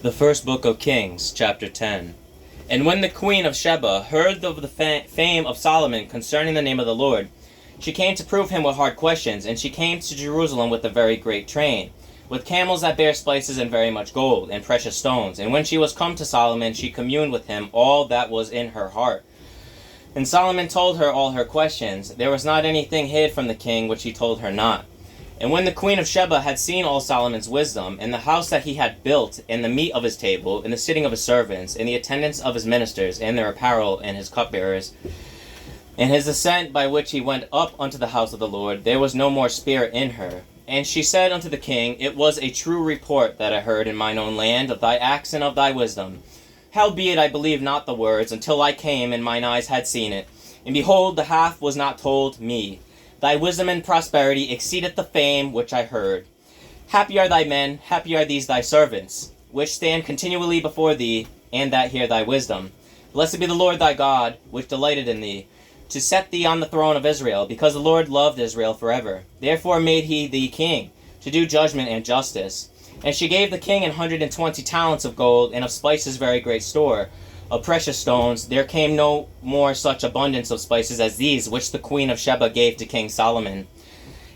The first book of Kings, chapter 10. And when the queen of Sheba heard of the fame of Solomon concerning the name of the Lord, she came to prove him with hard questions, and she came to Jerusalem with a very great train, with camels that bear spices and very much gold, and precious stones. And when she was come to Solomon, she communed with him all that was in her heart. And Solomon told her all her questions. There was not anything hid from the king which he told her not. And when the queen of Sheba had seen all Solomon's wisdom, and the house that he had built, and the meat of his table, and the sitting of his servants, and the attendance of his ministers, and their apparel, and his cupbearers, and his ascent by which he went up unto the house of the Lord, there was no more spirit in her. And she said unto the king, It was a true report that I heard in mine own land of thy acts and of thy wisdom. Howbeit I believed not the words, until I came, and mine eyes had seen it. And behold, the half was not told me. Thy wisdom and prosperity exceedeth the fame which I heard. Happy are thy men, happy are these thy servants, which stand continually before thee, and that hear thy wisdom. Blessed be the Lord thy God, which delighted in thee, to set thee on the throne of Israel, because the Lord loved Israel forever. Therefore made he thee king, to do judgment and justice. And she gave the king 120 talents of gold, and of spices very great store, of precious stones. There came no more such abundance of spices as these, which the queen of Sheba gave to King Solomon.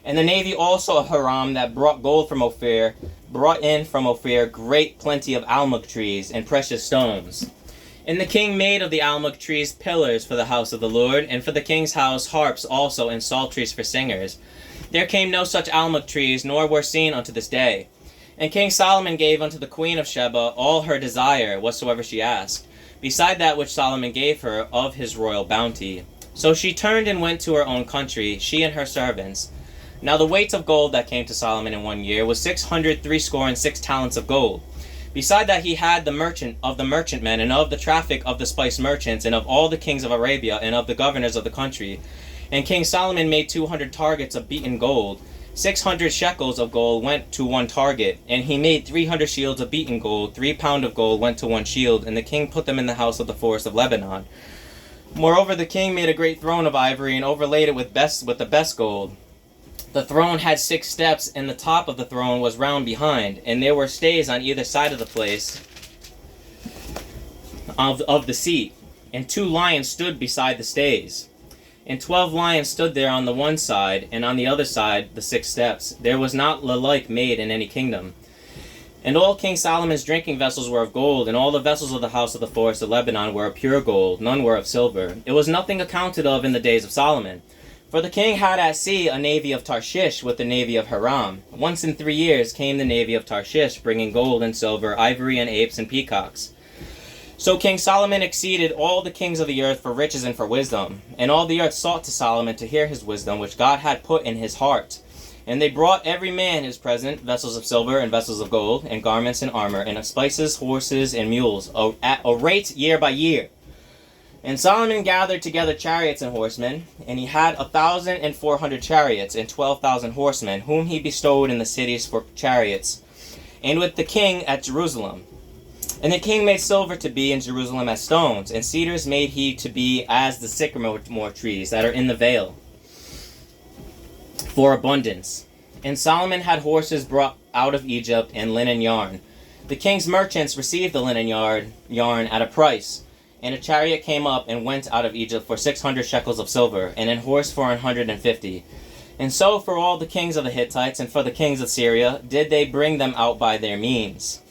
And the navy also of Hiram that brought gold from Ophir, brought in from Ophir great plenty of almug trees and precious stones. And the king made of the almug trees pillars for the house of the Lord, and for the king's house harps also and psalteries for singers. There came no such almug trees, nor were seen unto this day. And King Solomon gave unto the queen of Sheba all her desire, whatsoever she asked, beside that which Solomon gave her of his royal bounty. So she turned and went to her own country, she and her servants. Now the weight of gold that came to Solomon in 1 year was 666 talents of gold. Beside that he had the merchantmen, and of the traffic of the spice merchants, and of all the kings of Arabia, and of the governors of the country. And King Solomon made 200 targets of beaten gold. 600 shekels of gold went to one target, and he made 300 shields of beaten gold. 3 pound of gold went to one shield, and the king put them in the house of the forest of Lebanon. Moreover, the king made a great throne of ivory, and overlaid it with the best gold. The throne had 6 steps, and the top of the throne was round behind, and there were stays on either side of the place of the seat, and 2 lions stood beside the stays. And 12 lions stood there on the one side, and on the other side the 6 steps. There was not the like made in any kingdom. And all King Solomon's drinking vessels were of gold, and all the vessels of the house of the forest of Lebanon were of pure gold, none were of silver. It was nothing accounted of in the days of Solomon. For the king had at sea a navy of Tarshish with the navy of Hiram. Once in 3 years came the navy of Tarshish, bringing gold and silver, ivory and apes and peacocks. So King Solomon exceeded all the kings of the earth for riches and for wisdom. And all the earth sought to Solomon to hear his wisdom, which God had put in his heart. And they brought every man his present, vessels of silver and vessels of gold, and garments and armor, and of spices, horses, and mules, at a rate year by year. And Solomon gathered together chariots and horsemen, and he had 1,400 chariots, and 12,000 horsemen, whom he bestowed in the cities for chariots, and with the king at Jerusalem. And the king made silver to be in Jerusalem as stones, and cedars made he to be as the sycamore trees that are in the vale, for abundance. And Solomon had horses brought out of Egypt, and linen yarn. The king's merchants received the linen yarn at a price. And a chariot came up and went out of Egypt for 600 shekels of silver, and an horse for 150. And so for all the kings of the Hittites, and for the kings of Syria, did they bring them out by their means.